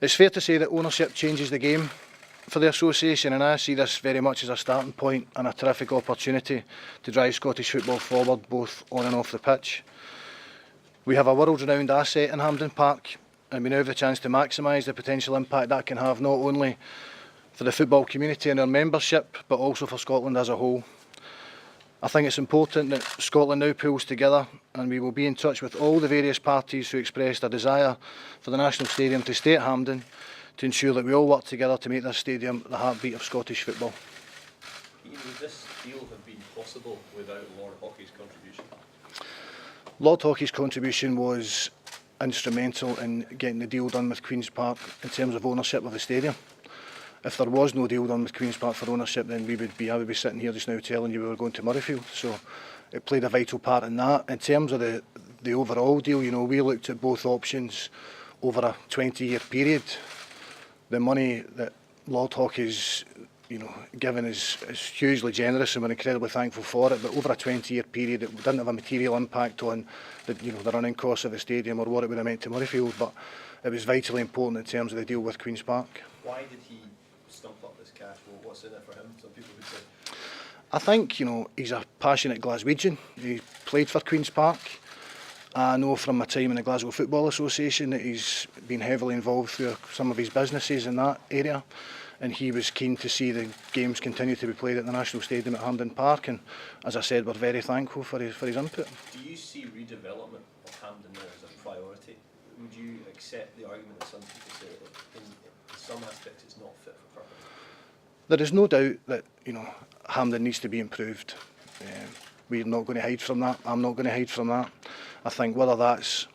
It's fair to say that ownership changes the game for the association, and I see this very much as a starting point and a terrific opportunity to drive Scottish football forward both on and off the pitch. We have a world-renowned asset in Hampden Park, and we now have the chance to maximise the potential impact that can have not only for the football community and our membership but also for Scotland as a whole. I think it's important that Scotland now pulls together, and we will be in touch with all the various parties who expressed a desire for the National Stadium to stay at Hampden to ensure that we all work together to make this stadium the heartbeat of Scottish football. Ian, would this deal have been possible without Lord Hockey's contribution? Lord Hockey's contribution was instrumental in getting the deal done with Queen's Park in terms of ownership of the stadium. If there was no deal done with Queen's Park for ownership, then I would be sitting here just now telling you we were going to Murrayfield. So it played a vital part in that. In terms of the overall deal, you know, we looked at both options over a 20-year period. The money that Lord Hockey's given is hugely generous, and we're incredibly thankful for it. But over a 20-year period, it didn't have a material impact on the running costs of the stadium or what it would have meant to Murrayfield. But it was vitally important in terms of the deal with Queen's Park. Why did he stump up this cash? Well, what's in it for him? Some people would say. I think he's a passionate Glaswegian. He played for Queen's Park. I know from my time in the Glasgow Football Association that he's been heavily involved through some of his businesses in that area, and he was keen to see the games continue to be played at the National Stadium at Hampden Park, and as I said, we're very thankful for his input. Do you see redevelopment of Hampden now as a priority? Would you accept the argument that some people say that in some aspects it's not fit for purpose? There is no doubt that Hampden needs to be improved. We're not going to hide from that. I'm not going to hide from that. I think whether that's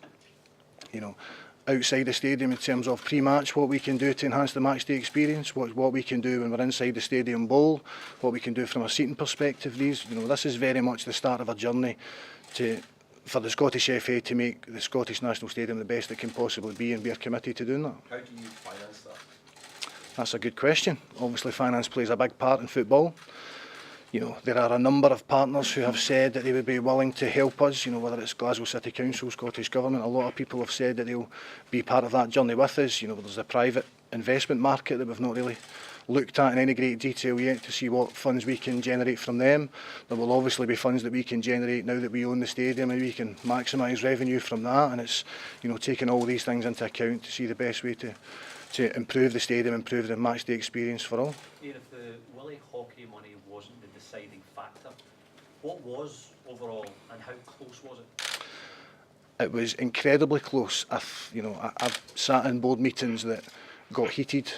outside the stadium in terms of pre-match, what we can do to enhance the match day experience, what we can do when we're inside the stadium bowl, what we can do from a seating perspective. This is very much the start of a journey for the Scottish FA to make the Scottish National Stadium the best it can possibly be, and we are committed to doing that. How do you finance that? That's a good question. Obviously finance plays a big part in football. There are a number of partners who have said that they would be willing to help us, whether it's Glasgow City Council, Scottish Government. A lot of people have said that they'll be part of that journey with us. There's a private investment market that we've not really looked at in any great detail yet to see what funds we can generate from them. There will obviously be funds that we can generate now that we own the stadium, and we can maximise revenue from that, and it's taking all these things into account to see the best way to improve the stadium, improve the match day experience for all. Ian, if the Willie Hockey money wasn't the deciding factor, what was overall, and how close was it? It was incredibly close. I've sat in board meetings that got heated.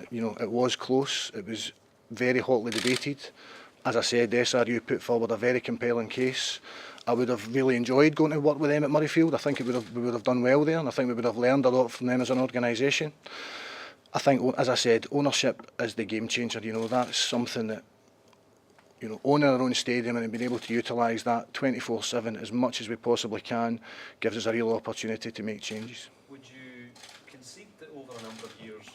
It was close. It was very hotly debated. As I said, the SRU put forward a very compelling case. I would have really enjoyed going to work with them at Murrayfield. I think we would have done well there, and I think we would have learned a lot from them as an organisation. I think, as I said, ownership is the game changer. That's something that, owning our own stadium and being able to utilise that 24/7 as much as we possibly can gives us a real opportunity to make changes. Would you concede that over a number of years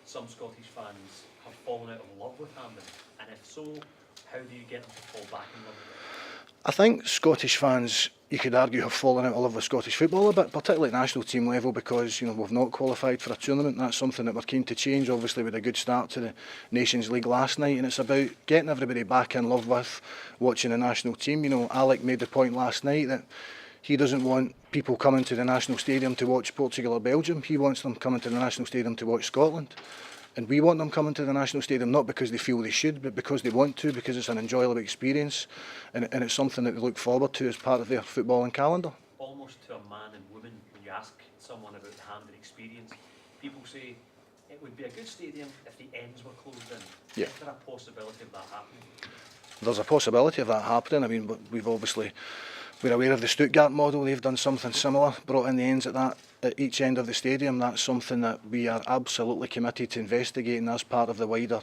some Scottish fans have fallen out of love with Hampden? And if so, how do you get them to fall back in love with it? I think Scottish fans, you could argue, have fallen out of love with Scottish football a bit, particularly at national team level, because we've not qualified for a tournament. That's something that we're keen to change. Obviously, with a good start to the Nations League last night, and it's about getting everybody back in love with watching the national team. Alec made the point last night that he doesn't want people coming to the national stadium to watch Portugal or Belgium. He wants them coming to the national stadium to watch Scotland. And we want them coming to the National Stadium not because they feel they should, but because they want to, because it's an enjoyable experience, and it's something that they look forward to as part of their footballing calendar. Almost to a man and woman, when you ask someone about the Hampden experience, people say it would be a good stadium if the ends were closed in. Yeah. Is there a possibility of that happening? There's a possibility of that happening. I mean, we're aware of the Stuttgart model. They've done something similar, brought in the ends at each end of the stadium. That's something that we are absolutely committed to investigating as part of the wider,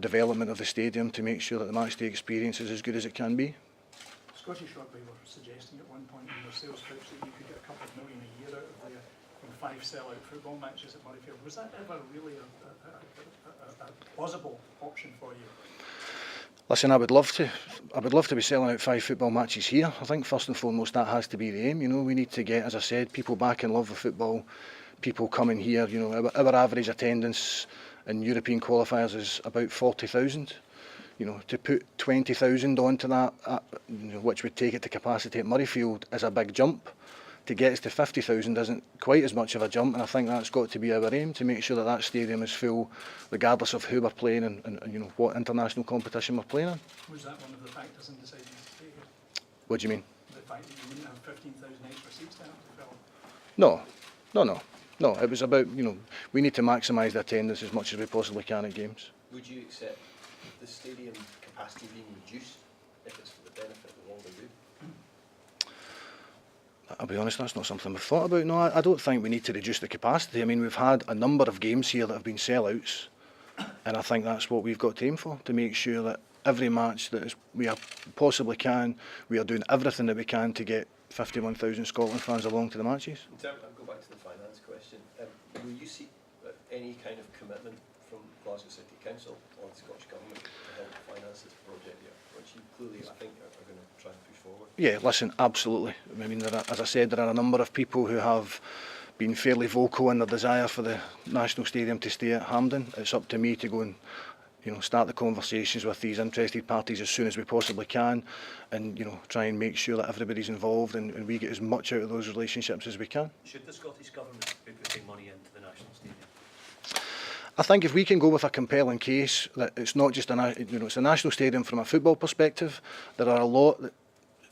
development of the stadium to make sure that the matchday experience is as good as it can be. Scottish Rugby were suggesting at one point in their sales pitch that you could get a couple of million a year out of there from 5 sell-out football matches at Murrayfield. Was that ever really a plausible option for you? Listen, I would love to be selling out 5 football matches here. I think first and foremost that has to be the aim. We need to get, as I said, people back in love with football, people coming here. You know, our average attendance in European qualifiers is about 40,000. You know, to put 20,000 onto that, you know, which would take it to capacity at Murrayfield, is a big jump. To get us to 50,000 isn't quite as much of a jump, and I think that's got to be our aim, to make sure that that stadium is full, regardless of who we're playing and you know, what international competition we're playing in. Was that one of the factors in deciding to stay here? What do you mean? The fact that you wouldn't have 15,000 extra seats to have to fill? No. It was about, you know, we need to maximise the attendance as much as we possibly can at games. Would you accept the stadium capacity being reduced if it's for the benefit of the World Rugby? I'll be honest, that's not something we've thought about. No, I don't think we need to reduce the capacity. I mean, we've had a number of games here that have been sellouts, and I think that's what we've got to aim for, to make sure that every match that we possibly can, we are doing everything that we can to get 51,000 Scotland fans along to the matches. I'll go back to the finance question. Will you seek any kind of commitment from Glasgow City Council or the Scottish Government to help finance this project here, which you clearly, I think, are going to try and push forward? Yeah, listen, absolutely. I mean, as I said, there are a number of people who have been fairly vocal in their desire for the National Stadium to stay at Hampden. It's up to me to go and, you know, start the conversations with these interested parties as soon as we possibly can, and, you know, try and make sure that everybody's involved and we get as much out of those relationships as we can. Should the Scottish Government be putting money into the National Stadium? I think if we can go with a compelling case that it's not just it's a national stadium from a football perspective, there are a lot that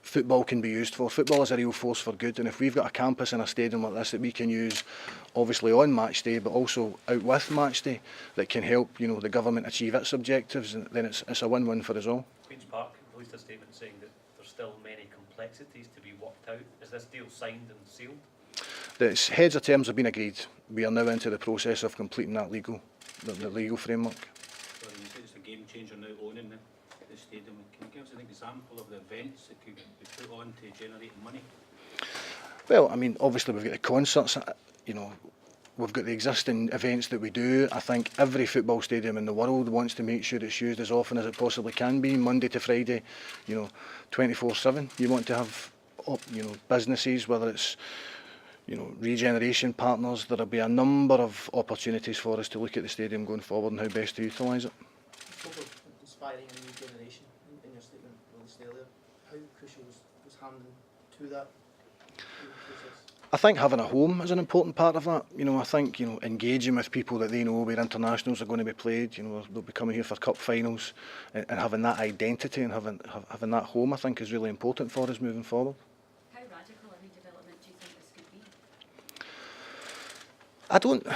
football can be used for. Football is a real force for good, and if we've got a campus in a stadium like this that we can use, obviously on match day, but also out with match day, that can help, you know, the government achieve its objectives, then it's a win-win for us all. Queen's Park released a statement saying that there's still many complexities to be worked out. Is this deal signed and sealed? The heads of terms have been agreed. We are now into the process of completing that the legal framework. So you said it's a game changer now owning the stadium. Can you give us an example of the events that could be put on to generate money? Well, I mean, obviously we've got the concerts, you know, we've got the existing events that we do. I think every football stadium in the world wants to make sure it's used as often as it possibly can be, Monday to Friday, you know, 24/7. You want to have, you know, businesses, whether it's, you know, regeneration partners. There'll be a number of opportunities for us to look at the stadium going forward and how best to utilise it. You spoke of inspiring a new generation in your statement released earlier. How crucial was Hampden to that process? I think having a home is an important part of that. You know, I think, you know, engaging with people that they know where internationals are going to be played. You know, they'll be coming here for cup finals, and having that identity and having that home, I think, is really important for us moving forward. How radical a redevelopment do you think this could be?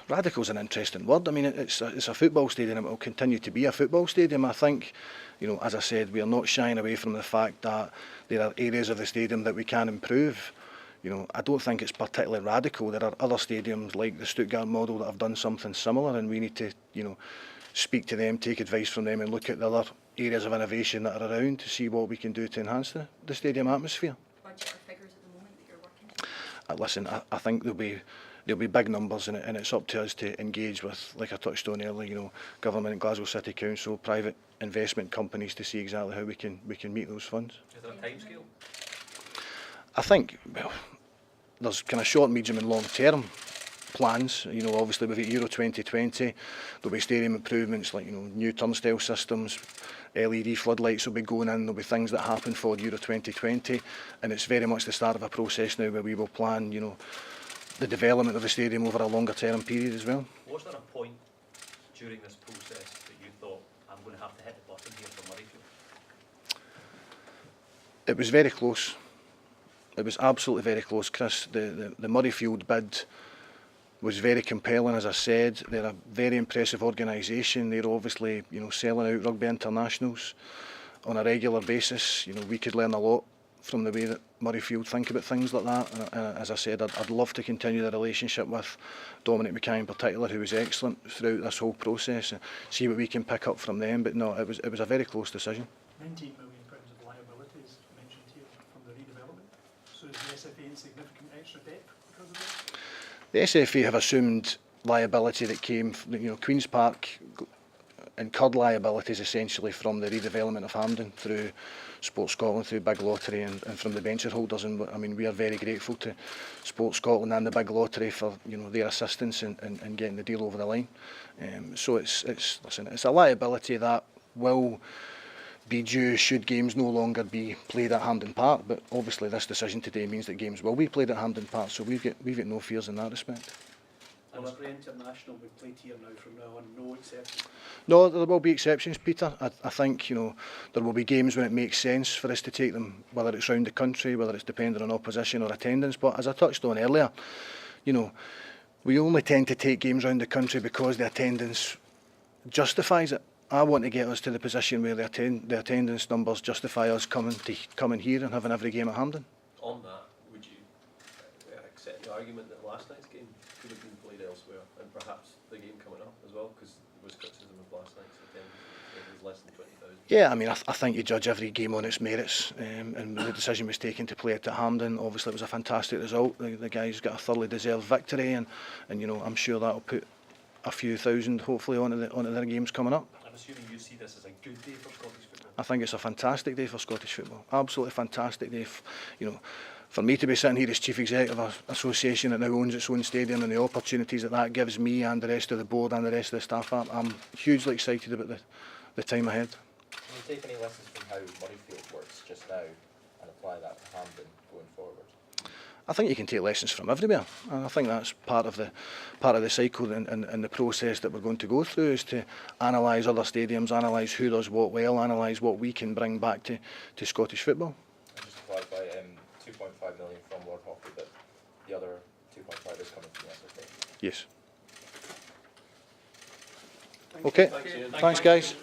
Radical's an interesting word. I mean, it's a football stadium, and it will continue to be a football stadium. I think, you know, as I said, we are not shying away from the fact that there are areas of the stadium that we can improve. You know, I don't think it's particularly radical. There are other stadiums like the Stuttgart model that have done something similar, and we need to, you know, speak to them, take advice from them, and look at the other areas of innovation that are around to see what we can do to enhance the stadium atmosphere. Budget or figures at the moment that you're working to? Listen, I think there'll be big numbers in it, and it's up to us to engage with, like I touched on earlier, you know, government, Glasgow City Council, private investment companies to see exactly how we can meet those funds. Is there a timescale? I think, well, there's kind of short, medium and long term plans. You know, obviously we've got Euro 2020, there'll be stadium improvements like, you know, new turnstile systems, LED floodlights will be going in, there'll be things that happen for Euro 2020, and it's very much the start of a process now where we will plan, you know, the development of the stadium over a longer term period as well. Was there a point during this process that you thought, I'm going to have to hit the button here for Murrayfield? It was very close. It was absolutely very close, Chris. The Murrayfield bid was very compelling, as I said. They're a very impressive organisation. They're obviously, you know, selling out rugby internationals on a regular basis. You know, we could learn a lot from the way that Murrayfield think about things like that. And as I said, I'd love to continue the relationship with Dominic Mackay in particular, who was excellent throughout this whole process, and see what we can pick up from them. But no, it was a very close decision. £19 million of liabilities mentioned here from the redevelopment. So is the SFA in significant extra debt because of that? The SFA have assumed liability that came from, you know, Queen's Park incurred liabilities essentially from the redevelopment of Hampden through Sports Scotland, through Big Lottery and from the venture holders. And I mean, we are very grateful to Sports Scotland and the Big Lottery for their assistance in getting the deal over the line. So it's a liability that will be due should games no longer be played at Hampden Park, but obviously this decision today means that games will be played at Hampden Park, so we've got no fears in that respect. And every international we play here now from now on, no exceptions? No, there will be exceptions, Peter. I think there will be games when it makes sense for us to take them, whether it's round the country, whether it's dependent on opposition or attendance. But as I touched on earlier, we only tend to take games round the country because the attendance justifies it. I want to get us to the position where the attendance numbers justify us coming here and having every game at Hampden. On that, would you accept the argument that last night's game could have been played elsewhere, and perhaps the game coming up as well, because there was criticism of last night's attendance, it was less than 20,000. Yeah, I mean, I think you judge every game on its merits, and the decision was taken to play it at Hampden. Obviously, it was a fantastic result. The guys got a thoroughly deserved victory, and I'm sure that'll put a few thousand, hopefully, onto their games coming up. I'm assuming you see this as a good day for Scottish football. I think it's a fantastic day for Scottish football. Absolutely fantastic day. For me to be sitting here as Chief Executive of an association that now owns its own stadium, and the opportunities that gives me and the rest of the board and the rest of the staff, I'm hugely excited about the time ahead. Can you take any lessons from how Murrayfield works just now and apply that to Hampden going forward? I think you can take lessons from everywhere, and I think that's part of the cycle and the process that we're going to go through, is to analyse other stadiums, analyse who does what well, analyse what we can bring back to Scottish football. And just to clarify, 2.5 million from Lord Hockey, but the other 2.5 is coming from the SFA. Yes. Thank Okay. you. Thanks, guys.